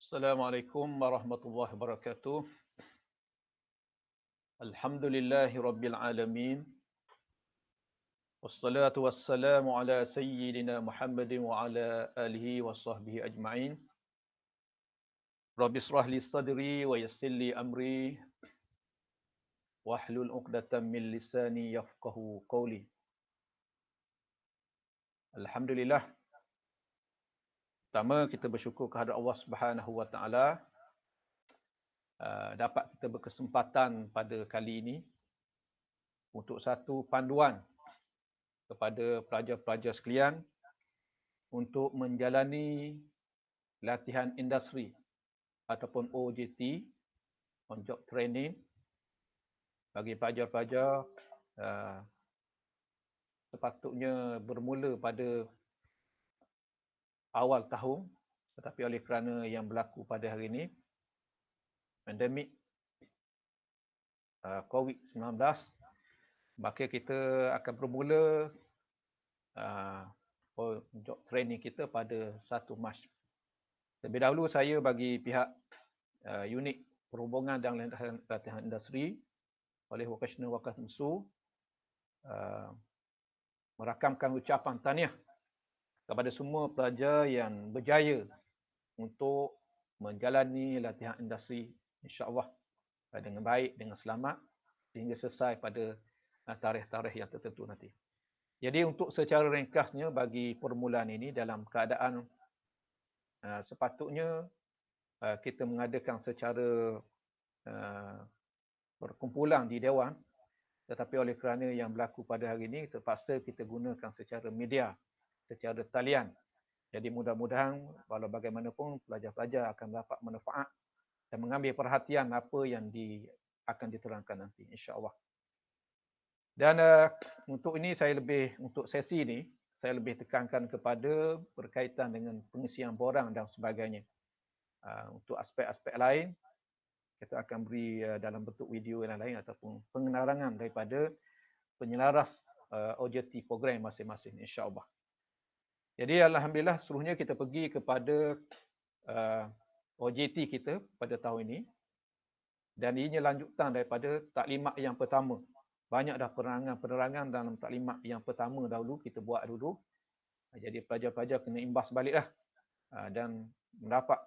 Assalamualaikum warahmatullahi wabarakatuh. Alhamdulillahi rabbil alamin. Wassalatu wassalamu ala sayyidina Muhammadin wa ala alihi wa sahbihi ajma'in. Rabbi israh li sadri wa yassir li amri wahlul 'uqdatam min lisani yafqahu qawli. Alhamdulillah. Pertama kita bersyukur kehadrat Allah Subhanahu wa taala dapat kita berkesempatan pada kali ini untuk satu panduan kepada pelajar-pelajar sekalian untuk menjalani latihan industri ataupun OJT, on job training, bagi pelajar-pelajar sepatutnya bermula pada awal tahun, tetapi oleh kerana yang berlaku pada hari ini, pandemik COVID-19, maka kita akan bermula on job training kita pada 1 Mac. Terlebih dahulu saya bagi pihak unit perhubungan dan latihan industri oleh Vocational Workers Messu merakamkan ucapan tahniah kepada semua pelajar yang berjaya untuk menjalani latihan industri insya-Allah dengan baik, dengan selamat sehingga selesai pada tarikh-tarikh yang tertentu nanti. Jadi untuk secara ringkasnya bagi permulaan ini dalam keadaan sepatutnya kita mengadakan secara perkumpulan di Dewan, tetapi oleh kerana yang berlaku pada hari ini terpaksa kita gunakan secara media, secara talian. Jadi mudah-mudahan walau bagaimanapun pelajar-pelajar akan dapat manfaat dan mengambil perhatian apa yang akan diterangkan nanti insya-Allah. Dan untuk ini untuk sesi ini saya lebih tekankan kepada berkaitan dengan pengisian borang dan sebagainya. Untuk aspek-aspek lain kita akan beri dalam bentuk video yang lain ataupun pengenarangan daripada penyelaras OJT program masing-masing insya-Allah. Jadi alhamdulillah seluruhnya kita pergi kepada OJT kita pada tahun ini dan ini lanjutan daripada taklimat yang pertama. Banyak dah penerangan dalam taklimat yang pertama dahulu kita buat dulu. Jadi pelajar-pelajar kena imbas baliklah dan mendapat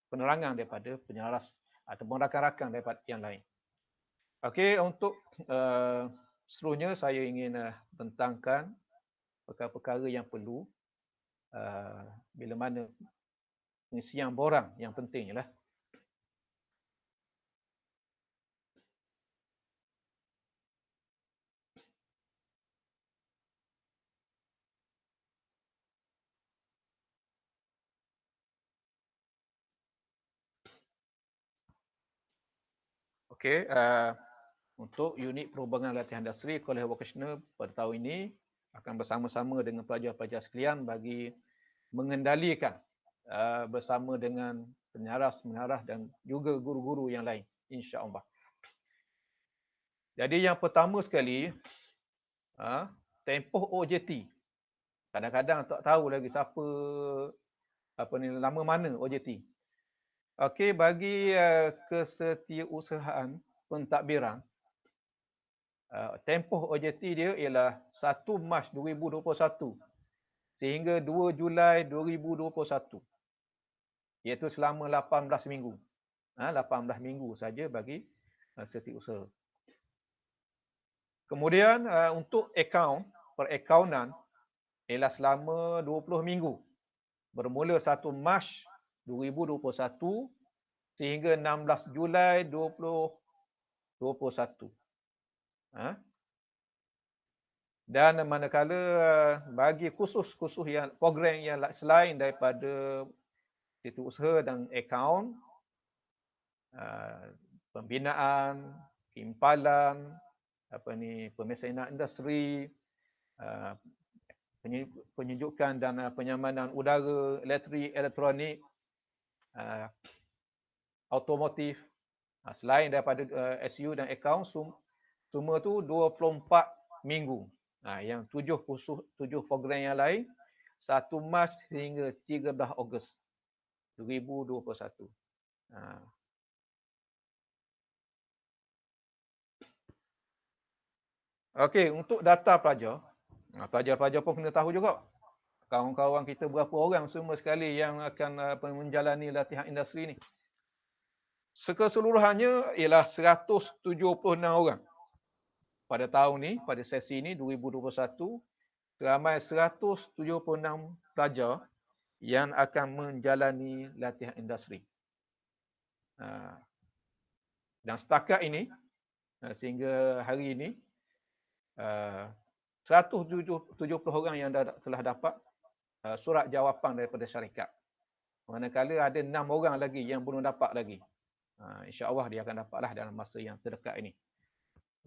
penerangan daripada penyelaras ataupun rakan-rakan daripada yang lain. Okey, untuk seterusnya saya ingin bentangkan perkara-perkara yang perlu bila mana pengisian borang yang penting ialah okey, untuk unit perhubungan latihan industri Kolej Vocational pada tahun ini akan bersama-sama dengan pelajar-pelajar sekalian bagi mengendalikan bersama dengan penyaras-menyaras dan juga guru-guru yang lain insya-Allah. Jadi yang pertama sekali tempoh OJT. Kadang-kadang tak tahu lagi siapa nama mana OJT. Okey, bagi kesetiausahaan pentadbiran, tempoh OJT dia ialah 1 Mac 2021 sehingga 2 Julai 2021. Iaitu selama 18 minggu. 18 minggu saja bagi setiausaha. Kemudian untuk perakaunan ialah selama 20 minggu. Bermula 1 Mac 2021 sehingga 16 Julai 2021. Dan manakala bagi kursus-kursus yang program yang selain daripada setiausaha dan akaun, pembinaan, impalan, pemesanan industri, penyejukan dan penyamanan udara, elektrik, elektronik, automotif, selain daripada SU dan akaun, semua tu 24 minggu. Yang 7 program yang lain 1 Mac hingga 13 Ogos 2021. Okey, untuk data pelajar, pelajar-pelajar pun kena tahu juga kawan-kawan kita berapa orang semua sekali yang akan menjalani latihan industri ni. Keseluruhannya ialah 176 orang. Pada tahun ni, pada sesi ni 2021, ramai 176 pelajar yang akan menjalani latihan industri. Dan setakat ini, sehingga hari ini, 170 orang yang telah dapat surat jawapan daripada syarikat. Manakala ada 6 orang lagi yang belum dapat lagi. InsyaAllah dia akan dapatlah dalam masa yang terdekat ini.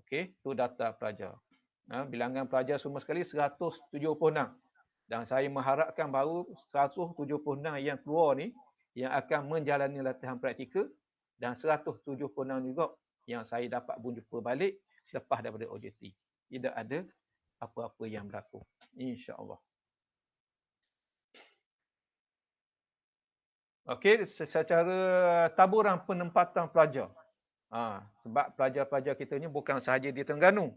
Okey, itu data pelajar. Bilangan pelajar semua sekali 176. Dan saya mengharapkan baru 176 yang keluar ni yang akan menjalani latihan praktikal dan 176 juga yang saya dapat berjumpa balik lepas daripada OJT. Tidak ada apa-apa yang berlaku. InsyaAllah. Okey, secara taburan penempatan pelajar. Sebab pelajar-pelajar kita ni bukan sahaja di Terengganu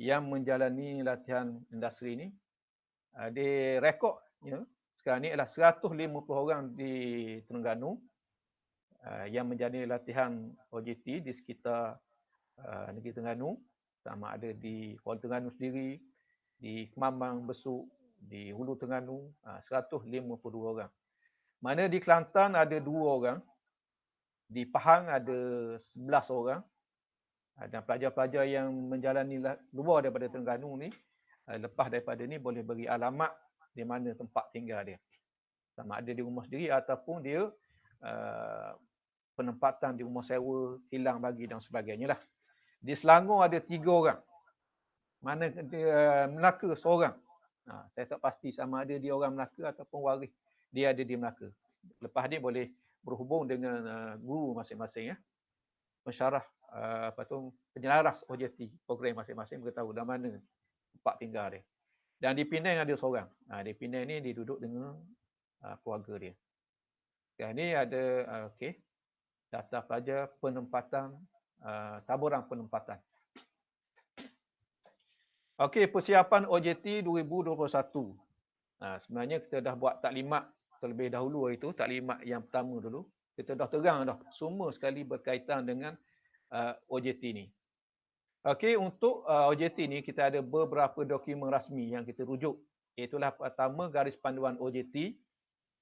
yang menjalani latihan industri ni. Direkod sekarang ni adalah 150 orang di Terengganu yang menjalani latihan OJT di sekitar negeri Terengganu. Sama ada di Kuala Terengganu sendiri, di Kemambang, Besuk, di Hulu Terengganu, 152 orang. Mana di Kelantan ada 2 orang, di Pahang ada 11 orang. Dan pelajar-pelajar yang menjalani luar daripada Terengganu ni, lepas daripada ni boleh beri alamat di mana tempat tinggal dia. Sama ada di rumah sendiri ataupun dia penempatan di rumah sewa, kilang bagi dan sebagainya lah. Di Selangor ada 3 orang. Mana dia Melaka seorang. Saya tak pasti sama ada dia orang Melaka ataupun waris dia ada di Melaka. Lepas ni boleh berhubung dengan guru masing-masing, pensyarah penyelaras OJT program masing-masing beritahu dah mana tempat tinggal dia. Dan di Penang ada seorang. Di Penang ni dia duduk dengan keluarga dia. Sekarang ni ada data pelajar penempatan, taburan penempatan. Okey, persiapan OJT 2021. Sebenarnya kita dah buat taklimat terlebih dahulu itu, taklimat yang pertama dulu. Kita dah terang dah semua sekali berkaitan dengan OJT ni. Okey, untuk OJT ni kita ada beberapa dokumen rasmi yang kita rujuk. Itulah pertama garis panduan OJT,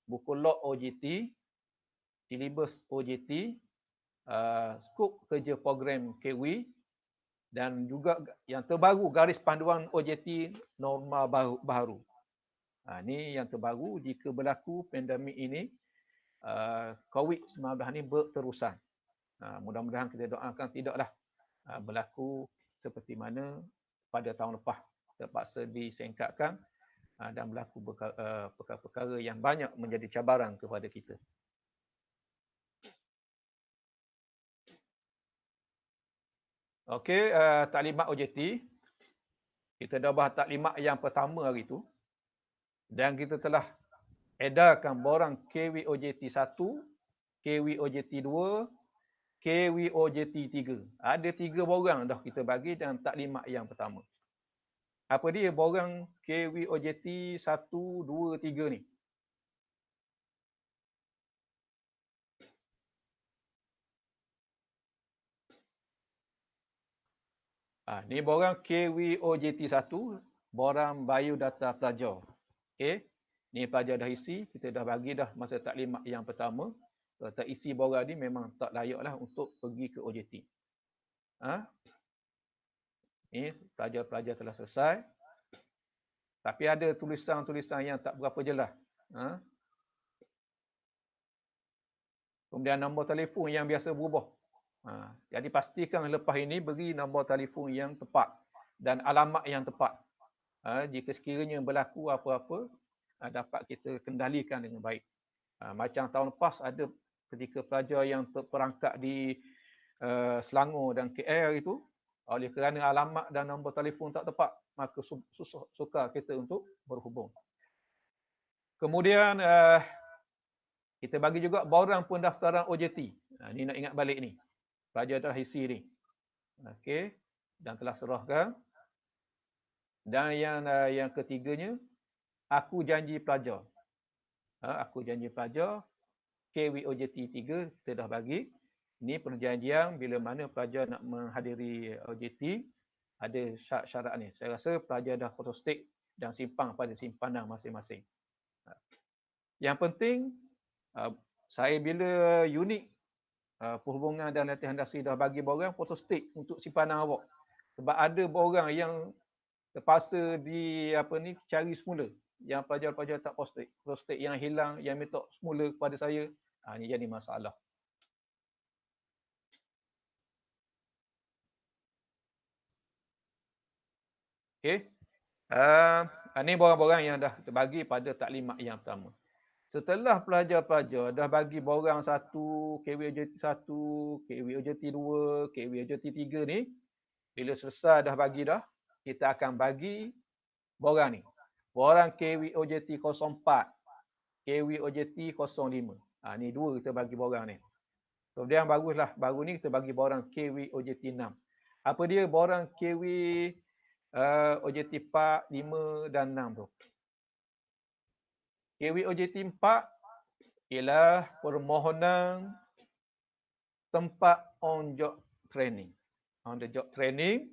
buku log OJT, silibus OJT, skop kerja program KW, dan juga yang terbaru garis panduan OJT norma baru. Ini yang terbaru jika berlaku pandemik ini, COVID-19 ini berterusan. Mudah-mudahan kita doakan tidaklah berlaku seperti mana pada tahun lepas terpaksa disingkatkan dan berlaku perkara-perkara yang banyak menjadi cabaran kepada kita. Okey, taklimat OJT. Kita dah bahas taklimat yang pertama hari itu. Dan kita telah edarkan borang KWOJT 1, KWOJT 2, KWOJT 3. Ada 3 borang dah kita bagi dalam taklimat yang pertama. Apa dia borang KWOJT 1, 2, 3 ni? Ni borang KWOJT 1, borang biodata pelajar. Okey. Ni pelajar dah isi, kita dah bagi dah masa taklimat yang pertama. Tak isi borang ni memang tak layaklah untuk pergi ke OJT. Ni pelajar-pelajar telah selesai. Tapi ada tulisan-tulisan yang tak berapa jelas. Kemudian nombor telefon yang biasa berubah. Jadi pastikan lepas ini beri nombor telefon yang tepat dan alamat yang tepat. Jika sekiranya berlaku apa-apa, dapat kita kendalikan dengan baik. Macam tahun lepas ada ketika pelajar yang terperangkap di Selangor dan KL itu, oleh kerana alamat dan nombor telefon tak tepat, maka sukar kita untuk berhubung. Kemudian Kita bagi juga borang pendaftaran OJT. Ni nak ingat balik ni. Pelajar telah isi ni. Okey. Dan telah serahkan. Dan yang ketiganya, aku janji pelajar. Aku janji pelajar. KWOJT 3 kita dah bagi. Ini perjanjian bila mana pelajar nak menghadiri OJT, ada syarat-syarat ni. Saya rasa pelajar dah photostat dan simpan pada simpanan masing-masing. Yang penting, saya bila unit perhubungan dan latihan industri dah bagi borang photostat untuk simpanan awak. Sebab ada borang yang terpaksa cari semula. Yang pelajar-pelajar tak photostat yang hilang, yang minta semula kepada saya, ini jadi masalah. Okey. Ini borang-borang yang dah terbagi pada taklimat yang pertama. Setelah pelajar-pelajar dah bagi borang 1, KWOJT 1, KWOJT 2, KWOJT 3 ni, bila selesai dah bagi dah, kita akan bagi borang ni. Borang KWOJT 04, KWOJT 05. Ni dua kita bagi borang ni. Kemudian baru ni kita bagi borang KWOJT 6. Apa dia borang OJT 4, 5 dan 6 tu? KWOJT 4 ialah permohonan tempat on job training. On the job training,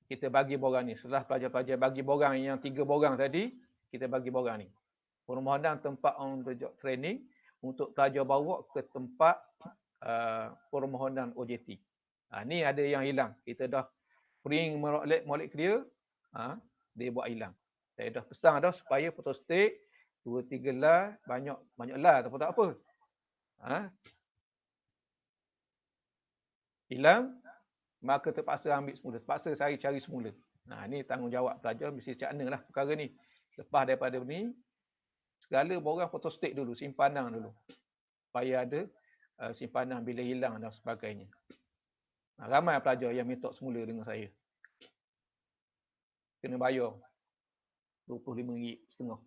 kita bagi borang ni. Setelah pelajar-pelajar bagi borang yang 3 borang tadi, kita bagi borang ni. Permohonan tempat on the job training untuk pelajar bawa ke tempat permohonan OJT. Ni ada yang hilang. Kita dah print molek clear, dia buat hilang. Saya dah pesan dah supaya photostat 2-3 lah, banyak lah ataupun tak apa. Hilang, maka terpaksa ambil semula. Terpaksa saya cari semula. Ini tanggungjawab pelajar, mesti cakna lah perkara ni. Lepas daripada ni, segala borang photostat dulu, simpanan dulu. Supaya ada simpanan bila hilang dan sebagainya. Ramai pelajar yang minta semula dengan saya. Kena bayar RM25.5.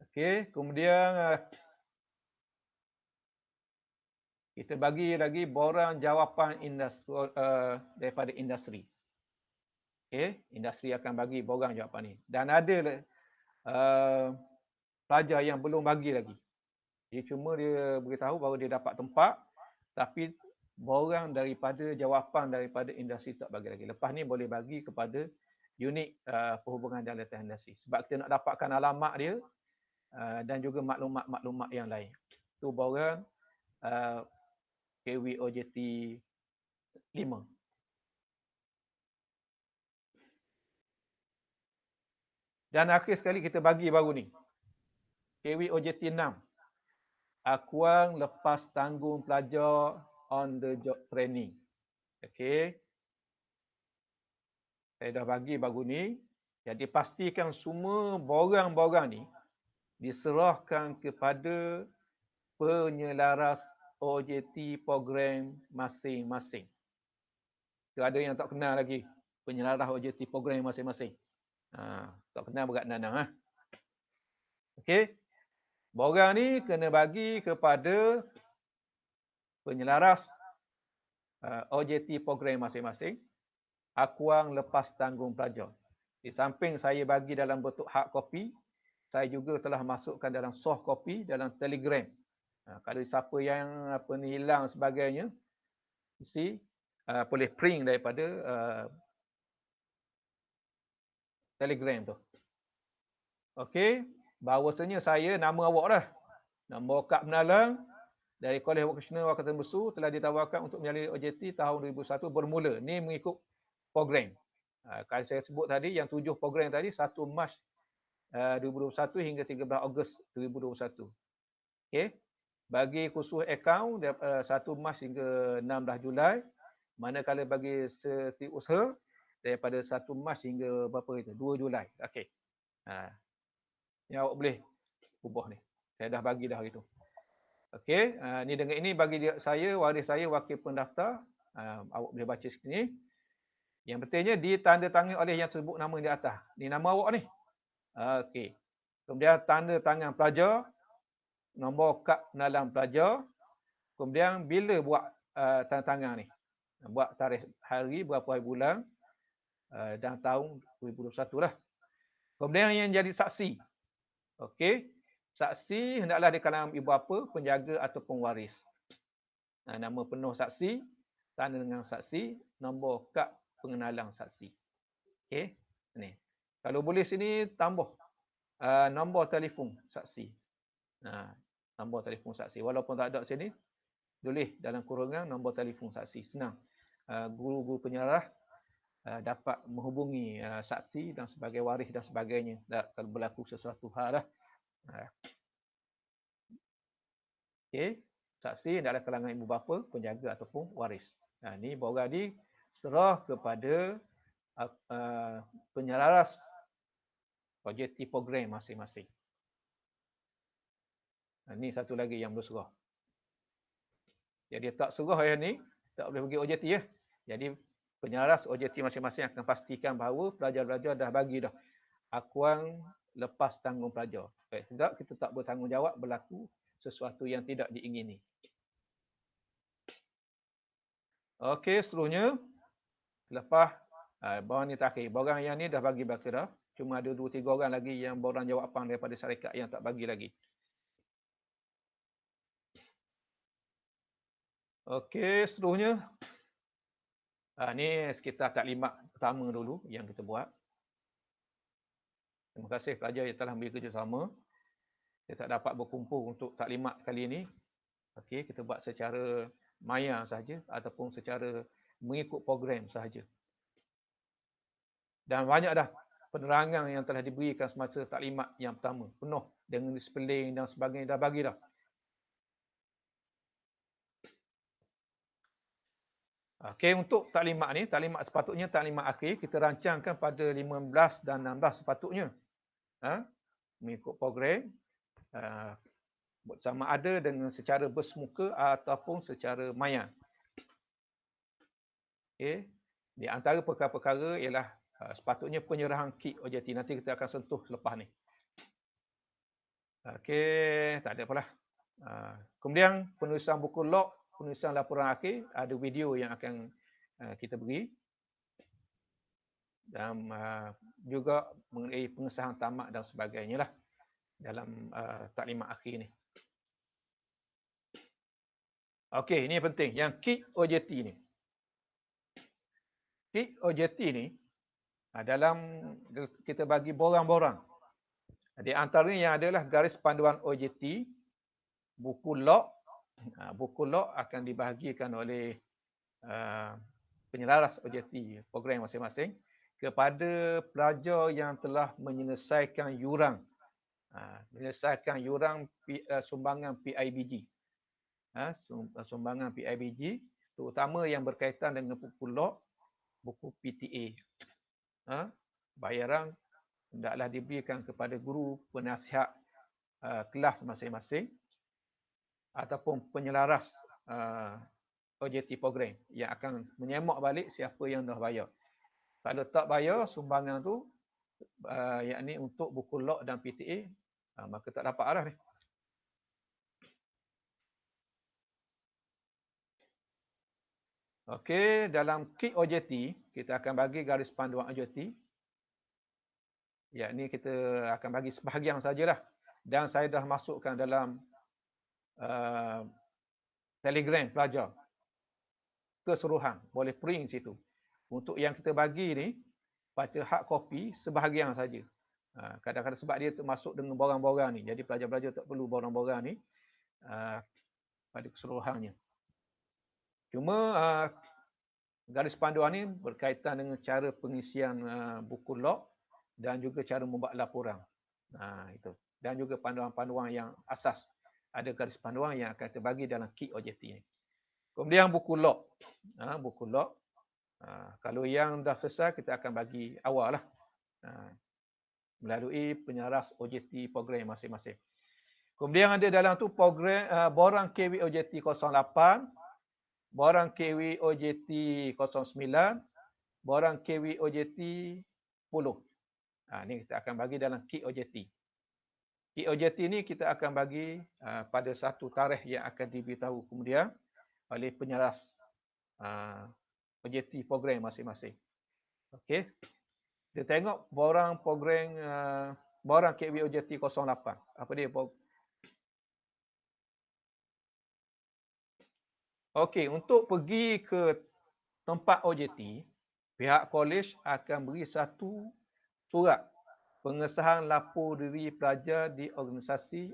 Okey, kemudian kita bagi lagi borang jawapan daripada industri. Okey, industri akan bagi borang jawapan ni. Dan ada pelajar yang belum bagi lagi. Dia cuma dia beritahu bahawa dia dapat tempat, tapi borang daripada jawapan daripada industri tak bagi lagi. Lepas ni boleh bagi kepada unit perhubungan dan latihan industri. Sebab kita nak dapatkan alamat dia dan juga maklumat-maklumat yang lain. Itu borang KWOJT 5. Dan akhir sekali kita bagi baru ni. KWOJT 6. Akuang lepas tanggung pelajar on the job training. Okey. Saya dah bagi baru ni. Jadi pastikan semua borang-borang ni diserahkan kepada penyelaras OJT program masing-masing. Ada yang tak kenal lagi penyelaras OJT program masing-masing. Tak kenal berat nanang. Okey. Borang ni kena bagi kepada penyelaras OJT program masing-masing. Akuang lepas tanggung pelajar. Di samping saya bagi dalam bentuk hard copy, saya juga telah masukkan dalam soft copy dalam Telegram. Kalau siapa yang hilang sebagainya, mesti boleh print daripada Telegram tu. Okey, bahawasanya saya nama awak dah. Nama Kak Menalang dari Kolej Vocasional Wakatan Besu telah ditawarkan untuk menyalin OJT tahun 2001 bermula. Ni mengikut program. Kalau saya sebut tadi, yang 7 program tadi, 1 Mac 2021 hingga 13 Ogos 2021. Okey. Bagi khusus akaun 1 Mac hingga 16 Julai. Manakala bagi setiausaha daripada 1 Mac hingga berapa itu? 2 Julai. Okey. Ni awak boleh ubah ni. Saya dah bagi dah hari tu. Okey. Ni dengan ini bagi saya, waris saya, wakil pendaftar. Awak boleh baca sini. Yang pentingnya ditandatangani oleh yang sebut nama di atas. Ni nama awak ni. Okey. Kemudian tanda tangan pelajar. nombor kad penalang pelajar, kemudian bila buat tanda tangan ni. Buat tarikh hari, berapa hari bulan, dan tahun 2021 lah. Kemudian yang jadi saksi. Okey. Saksi hendaklah di kalangan ibu bapa, penjaga ataupun waris. Nama penuh saksi, tanda dengan saksi, nombor kad pengenalan saksi. Okey. Ni. Kalau boleh sini tambah nombor telefon saksi. Nombor telefon saksi. Walaupun tak ada sini, tulis dalam kurungan nombor telefon saksi. Senang. Guru-guru penyarah dapat menghubungi saksi dan sebagai waris dan sebagainya kalau berlaku sesuatu hal lah. Okey, saksi adalah kalangan ibu bapa, penjaga ataupun waris. Ini Boradi serah kepada penyelaras objektif program masing-masing. Ini satu lagi yang berserah. Jadi tak serah yang ni, tak boleh bagi objektif ya. Jadi penyelaras objektif masing-masing akan pastikan bahawa pelajar-pelajar dah bagi dah akuan lepas tanggung pelajar. Sebab kita tak bertanggungjawab berlaku sesuatu yang tidak diingini. Okey, seterusnya lepas borang ni takhir. Borang yang ni dah bagi belaka dah. Cuma ada 2-3 orang lagi yang borang jawapan daripada syarikat yang tak bagi lagi. Okey, seterusnya ni sekitar taklimat pertama dulu yang kita buat. Terima kasih pelajar yang telah beri kerjasama. Kita tak dapat berkumpul untuk taklimat kali ini. Okey, kita buat secara maya sahaja ataupun secara mengikut program sahaja. Dan banyak dah penerangan yang telah diberikan semasa taklimat yang pertama. Penuh dengan disiplin dan sebagainya dah bagi dah. Okey, untuk taklimat ni, taklimat sepatutnya taklimat akhir kita rancangkan pada 15 dan 16 sepatutnya. Mengikut program. Sama ada dengan secara bersemuka ataupun secara maya. Okey. Di antara perkara-perkara ialah sepatutnya penyerahan kit OJT. Nanti kita akan sentuh selepas ni. Okey, tak ada apalah. Kemudian penulisan buku log, penulisan laporan akhir, ada video yang akan kita beri. Dan juga mengenai pengesahan tamat dan sebagainya lah dalam taklimat akhir ni. Okey, ini penting. Yang kit OJT ni. Kit OJT ni dalam kita bagi borang-borang. Di antaranya yang adalah garis panduan OJT, buku log. Buku log akan dibahagikan oleh penyelaras OJT program masing-masing kepada pelajar yang telah menyelesaikan yurang. Menyelesaikan yurang sumbangan PIBG. Sumbangan PIBG, terutama yang berkaitan dengan buku log, buku PTA. Bayaran hendaklah diberikan kepada guru penasihat kelas masing-masing ataupun penyelaras OJT program yang akan menyemak balik siapa yang dah bayar. Kalau tak bayar sumbangan tu, yakni untuk buku log dan PTA, maka tak dapat arah ni. Okey, dalam kit OJT, kita akan bagi garis panduan OJT. Yakni kita akan bagi sebahagian sajalah. Dan saya dah masukkan dalam Telegram pelajar. Keseluruhan. Boleh print situ. Untuk yang kita bagi ni, pada hard copy, sebahagian saja. Kadang-kadang sebab dia termasuk dengan borang-borang ni. Jadi pelajar-pelajar tak perlu borang-borang ni pada keseluruhannya. Cuma garis panduan ni berkaitan dengan cara pengisian buku log dan juga cara membuat laporan. Itu. Dan juga panduan-panduan yang asas. Ada garis panduan yang akan kita bagi dalam kit OJT ni. Kemudian buku log. Buku log. Kalau yang dah selesai, kita akan bagi awal lah. Melalui penyelaras OJT program masing-masing. Kemudian ada dalam tu program borang KW OJT 08, borang KW OJT 09, borang KW OJT 10. Ni kita akan bagi dalam kit OJT. KOJT ni kita akan bagi pada satu tarikh yang akan diberitahu kemudian oleh penyeras OJT program masing-masing. Okey. Kita tengok borang program borang KW OJT 08. Apa dia? Okey, untuk pergi ke tempat OJT, pihak kolej akan beri satu surat pengesahan lapor diri pelajar di organisasi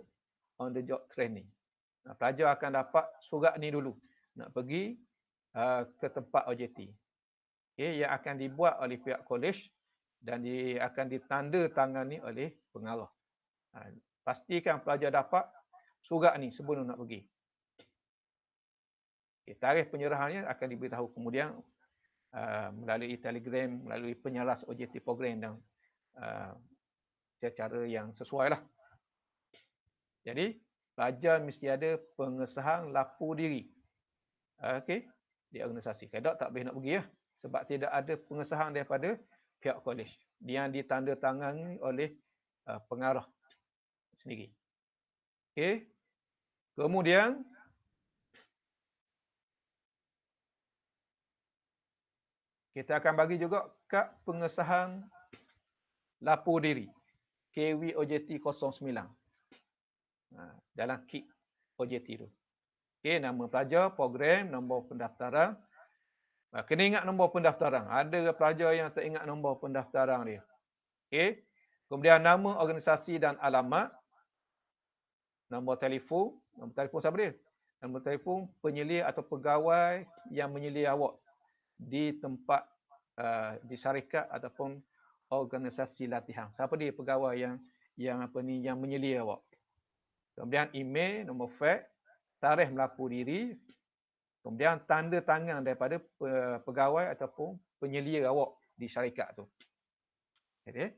on the job training. Pelajar akan dapat surat ni dulu nak pergi ke tempat OJT. Okay, yang akan dibuat oleh pihak kolej dan akan ditandatangani oleh pengarah. Pastikan pelajar dapat surat ni sebelum nak pergi. Okay, tarikh penyerahannya akan diberitahu kemudian melalui telegram, melalui penyeras OJT program dan secara yang sesuai lah. Jadi, pelajar mesti ada pengesahan lapor diri. Okey, di organisasi. Kadang tak boleh nak pergi lah. Sebab tidak ada pengesahan daripada pihak kolej yang ditandatangani oleh pengarah sendiri. Okey. Kemudian kita akan bagi juga kad pengesahan lapor diri KW OJT 09 dalam kit OJT tu. Okey, nama pelajar, program, nombor pendaftaran. Kena ingat nombor pendaftaran. Ada pelajar yang tak ingat nombor pendaftaran dia. Okey. Kemudian nama organisasi dan alamat. Nombor telefon siapa dia? Nombor telefon penyelia atau pegawai yang menyelia awak di tempat di syarikat ataupun organisasi latihan. Siapa dia pegawai yang menyelia awak? Kemudian email, nombor fax, tarikh melapor diri, kemudian tanda tangan daripada pegawai ataupun penyelia awak di syarikat tu. Okey.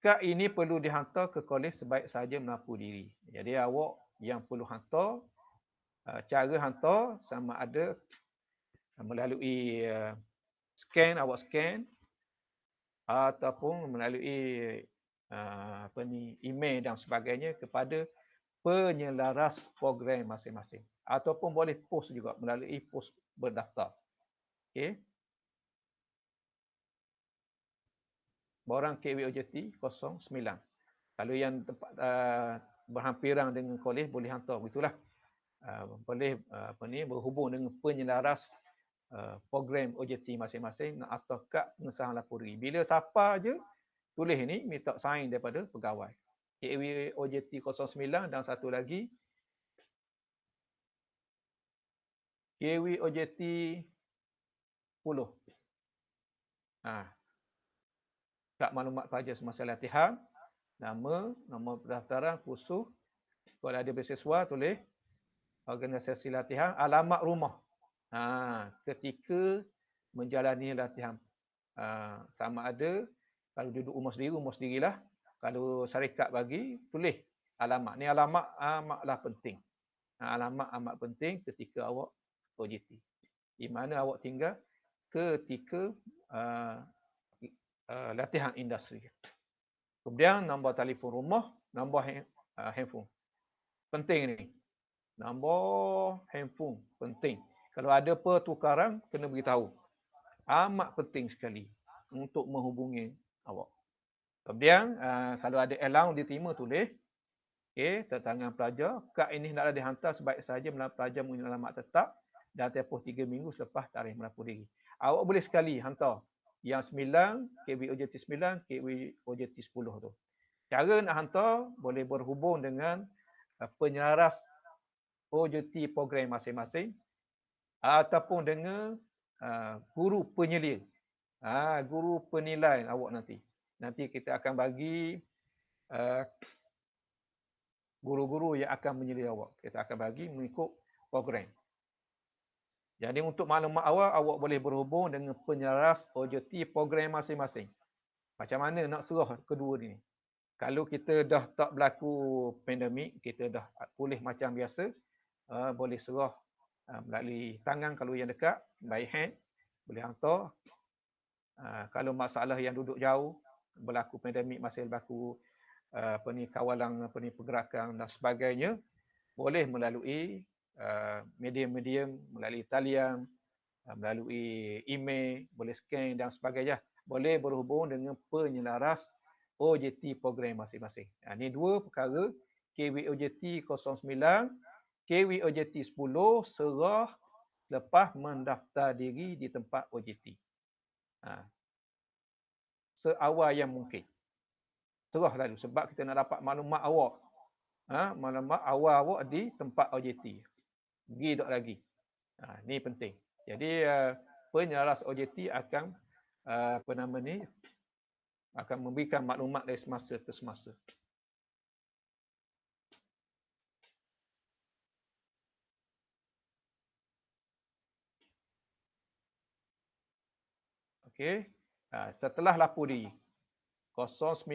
Kad ini perlu dihantar ke kolej sebaik sahaja melapor diri. Jadi awak yang perlu hantar, cara hantar sama ada melalui scan, awak scan ataupun melalui email dan sebagainya kepada penyelaras program masing-masing. Ataupun boleh post juga melalui pos berdaftar. Okey. Borang KWOJT 09. Kalau yang tempat berhampiran dengan kolej boleh hantar begitulah. Boleh berhubung dengan penyelaras program OJT masing-masing nak hantar kad pengesahan lapor diri. Bila siapa je tulis ni minta sign daripada pegawai. KW OJT 09 dan satu lagi KW OJT 10. Kad maklumat pelajar semasa latihan, nama, nombor pendaftaran, kursus. Kalau ada beasiswa tulis organisasi latihan, alamat rumah. Ketika menjalani latihan. Sama ada kalau duduk rumah sendirilah. Kalau syarikat bagi, tulis alamat. Ni alamat amatlah penting. Alamat amat penting ketika awak OJT. Di mana awak tinggal ketika latihan industri. Kemudian nombor telefon rumah, nombor handphone. Penting ni. Nombor handphone penting. Kalau ada pertukaran kena beritahu. Amat penting sekali untuk menghubungi awak. Kemudian kalau ada allowance diterima tulis. Okey, tertangan pelajar. Kad ini hendaklah dihantar sebaik sahaja pelajar mempunyai alamat tetap dan tempoh 3 minggu selepas tarikh melapor diri. Awak boleh sekali hantar yang 9, KWOJT 9, KWOJT 10 tu. Cara nak hantar boleh berhubung dengan penyelaras OJT program masing-masing ataupun dengan guru penyelia. Guru penilai awak nanti. Nanti kita akan bagi guru-guru yang akan menyelia awak. Kita akan bagi mengikut program. Jadi untuk maklumat awal, awak boleh berhubung dengan penyelaras OJT program masing-masing. Macam mana nak serah kedua ni? Kalau kita dah tak berlaku pandemik, kita dah pulih macam biasa, boleh serah melalui tangan kalau yang dekat, by hand, boleh hantar. Kalau masalah yang duduk jauh, berlaku pandemik, masih berlaku kawalan pergerakan dan sebagainya, boleh melalui medium-medium, melalui talian, melalui email, boleh scan dan sebagainya. Boleh berhubung dengan penyelaras OJT program masing-masing. Ini dua perkara, KWOJT 09, KWOJT 10 serah lepas mendaftar diri di tempat OJT. Seawal yang mungkin. Serah lalu sebab kita nak dapat maklumat awak. Maklumat awal awak di tempat OJT. Pergi tak lagi. Ini penting. Jadi penyelaras OJT akan akan memberikan maklumat dari semasa ke semasa. Okey. Setelah lapor diri 09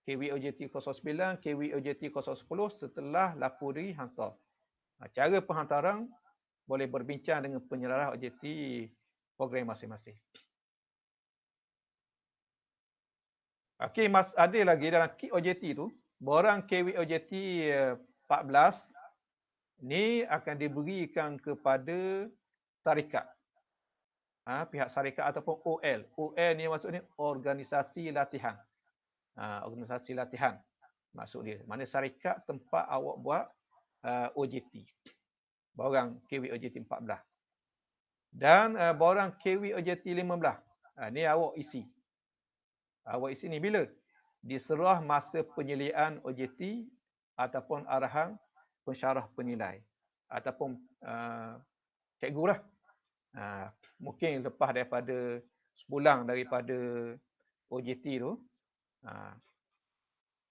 KWOJT 09, KWOJT 010 setelah lapor diri hantar. Cara penghantaran boleh berbincang dengan penyelaras OJT program masing-masing. Okey, ada lagi dalam kit OJT tu, borang KWOJT 14 ni akan diberikan kepada syarikat. Pihak syarikat ataupun OL. OL ni maksudnya organisasi latihan. Organisasi latihan maksud dia. Mana syarikat tempat awak buat OJT. Borang KWOJT 14. Dan borang KWOJT 15. Ni awak isi. Awak isi ni bila? Diserah masa penyeliaan OJT ataupun arahan pensyarah penilai. Ataupun cikgu lah. Mungkin lepas daripada sebulan daripada OJT tu,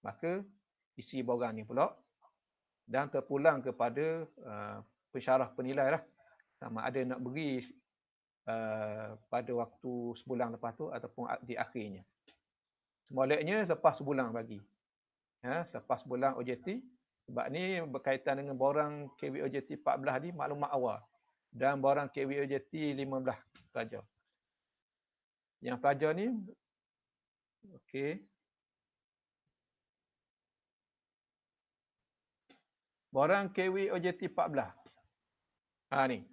maka isi borang ni pula dan terpulang kepada pensyarah penilai lah. Sama ada nak beri pada waktu sebulan lepas tu ataupun di akhirnya. Sebaliknya lepas sebulan bagi. Lepas sebulan OJT, sebab ni berkaitan dengan borang KWOJT 14 ni maklumat awal. Dan borang KWOJT 15 pelajar. Yang pelajar ni, okey. Borang KWOJT 14. Ni.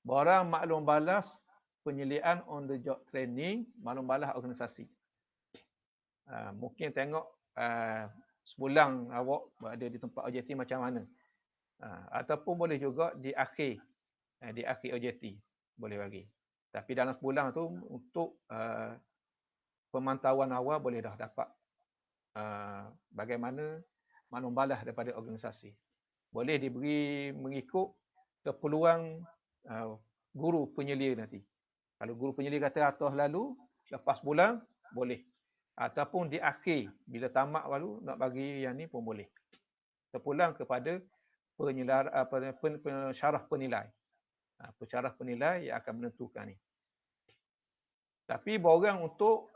Borang maklum balas penyeliaan on the job training, maklum balas organisasi. Mungkin tengok sebulan awak berada di tempat OJT macam mana. Ataupun boleh juga di akhir OJT boleh bagi. Tapi dalam sebulan tu untuk pemantauan awal boleh dah dapat bagaimana maklum balas daripada organisasi. Boleh diberi mengikut keperluan guru penyelia nanti. Kalau guru penyelia kata atas lalu, lepas bulan, boleh. Ataupun di akhir, bila tamat lalu, nak bagi yang ni pun boleh. Terpulang kepada pensyarah penilai. Pensyarah penilai yang akan menentukan ni. Tapi borang untuk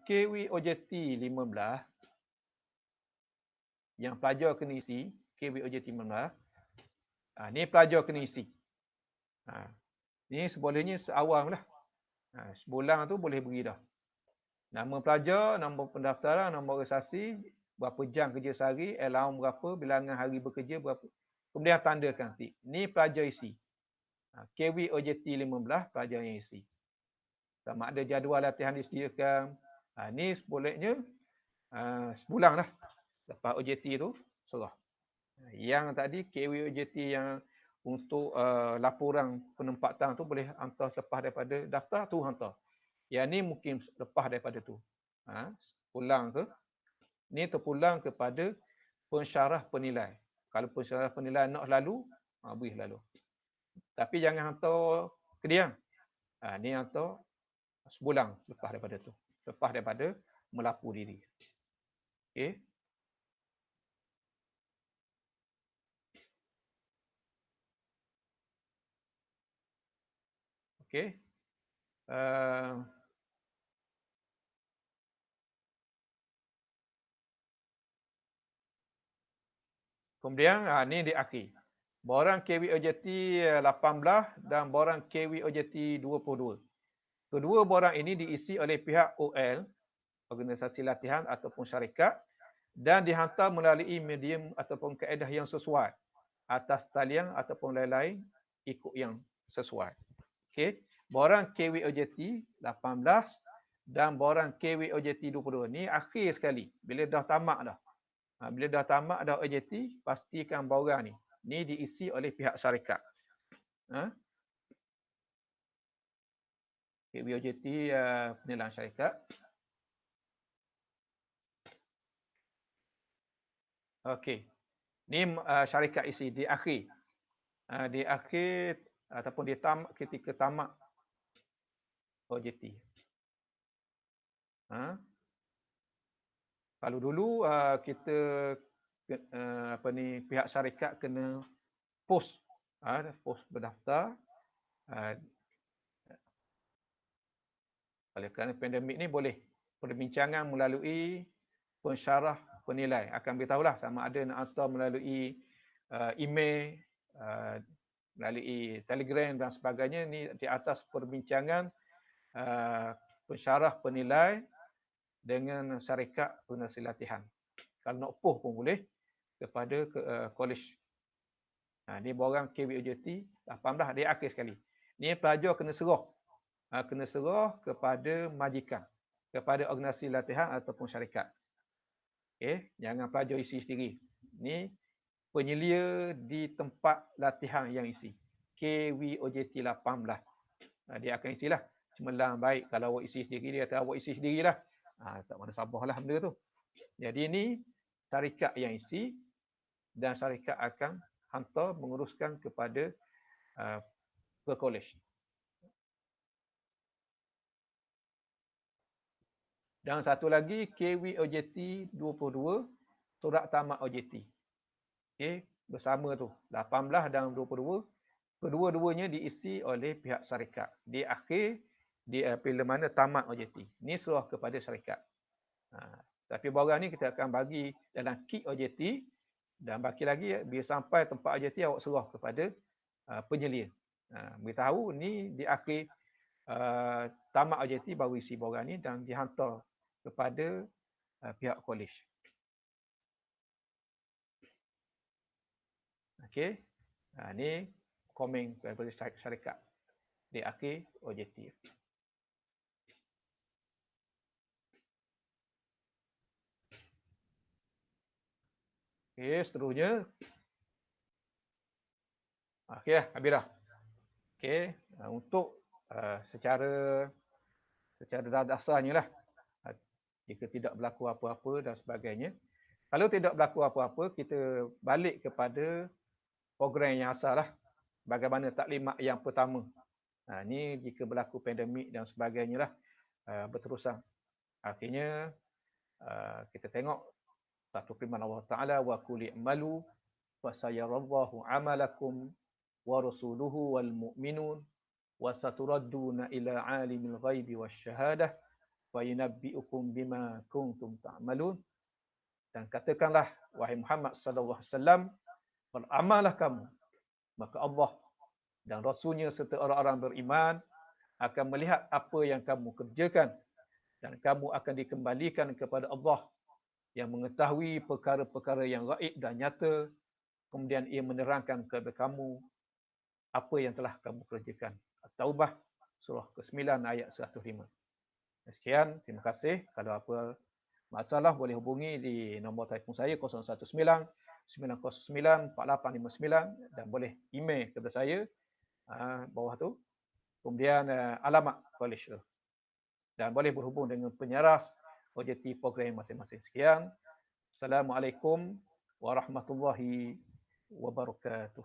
KWOJT 15, yang pelajar kena isi, KWOJT 15, ni pelajar kena isi. Ni sebolehnya seawal lah. Sebulan tu boleh beri dah. Nama pelajar, nombor pendaftaran, nombor organisasi, berapa jam kerja sehari, allowance berapa, bilangan hari bekerja berapa. Kemudian tandakan tik. Ni pelajar isi. KWOJT 15, pelajar yang isi. Sama ada jadual latihan disediakan. Ni sebolehnya sebulan lah. Lepas OJT tu, serah. Yang tadi KWOJT yang untuk laporan penempatan tu boleh hantar lepas daripada daftar tu hantar. Yang ni mungkin lepas daripada tu. Pulang ke. Ni terpulang kepada pensyarah penilai. Kalau pensyarah penilai nak lalu, beri lalu. Tapi jangan hantar kediang. Ni hantar sebulan lepas daripada tu. Lepas daripada melapor diri. Okey. Okey. Kemudian ni di akhir. Borang KWOJT 18 dan borang KWOJT 22. Kedua borang ini diisi oleh pihak OL, organisasi latihan ataupun syarikat, dan dihantar melalui medium ataupun kaedah yang sesuai atas talian ataupun lain-lain ikut yang sesuai. Okey, borang KWOJT 18 dan borang KWOJT 22 ni akhir sekali bila dah tamat dah. Bila dah tamat dah OJT, pastikan borang ni diisi oleh pihak syarikat. KWOJT penilaian syarikat. Okey. Ni syarikat isi di akhir. Di akhir ataupun di ketika tamat OJT. Kalau dulu kita pihak syarikat kena post berdaftar. Oleh kerana pandemik ni boleh perbincangan melalui pensyarah penilai. Akan beritahulah sama ada nak hantar melalui email, melalui telegram dan sebagainya. Ni di atas perbincangan pensyarah penilai dengan syarikat pengasas latihan. Kalau nak post pun boleh kepada college. Ni borang KWOJT 18 dia akhir sekali. Ni pelajar kena serah. Kena serah kepada majikan, kepada organisasi latihan ataupun syarikat. Okey, jangan pelajar isi sendiri. Ni penyelia di tempat latihan yang isi. KWOJT 18. Dia akan isilah. Cemerlang baik kalau awak isi sendiri, dia kata awak isi sendirilah. Tak mana sabahlah benda tu. Jadi ni syarikat yang isi dan syarikat akan hantar menguruskan kepada ke college. Dan satu lagi KWOJT 22 surat tamat OJT. Okey, bersama tu 18 dan 22 kedua-duanya diisi oleh pihak syarikat. Di akhir bila mana tamat OJT. Ni serah kepada syarikat. Tapi borang ni kita akan bagi dalam kit OJT dan baki lagi bila sampai tempat OJT awak serah kepada penyelia. Beritahu ni di akhir tamat OJT baru isi borang ni dan dihantar kepada pihak college. Okey. Ni komen daripada syarikat di akhir OJT. Okey, seterusnya. Okey dah, habis dah. Okey, untuk secara dasarnya lah. Jika tidak berlaku apa-apa dan sebagainya. Kalau tidak berlaku apa-apa, kita balik kepada program yang asal lah. Bagaimana taklimat yang pertama. Ni jika berlaku pandemik dan sebagainya lah. Berterusan. Akhirnya, kita tengok satu firman Allah Ta'ala, وَقُلِ اعْمَلُوا فَسَيَرَى اللَّهُ عَمَلَكُمْ وَرَسُولُهُ وَالْمُؤْمِنُونَ وَسَتُرَدُّونَ إِلَى عَالِمِ الْغَيْبِ وَالشَّهَادَةِ وَيُنَبِّئُكُمْ بِمَا كُنْتُمْ تَعْمَلُونَ. Dan katakanlah, wahai Muhammad sallallahu alaihi wasallam, beramallah kamu, maka Allah dan Rasulnya serta orang-orang beriman akan melihat apa yang kamu kerjakan dan kamu akan dikembalikan kepada Allah yang mengetahui perkara-perkara yang gaib dan nyata, kemudian ia menerangkan kepada kamu apa yang telah kamu kerjakan. At-Taubah surah ke-9 ayat 105. Sekian, terima kasih. Kalau apa masalah boleh hubungi di nombor telefon saya 019 909 4859 dan boleh email kepada saya bawah tu. Kemudian alamat college tu. Dan boleh berhubung dengan penyaras OJT program masing-masing. Sekian. Assalamualaikum warahmatullahi wabarakatuh.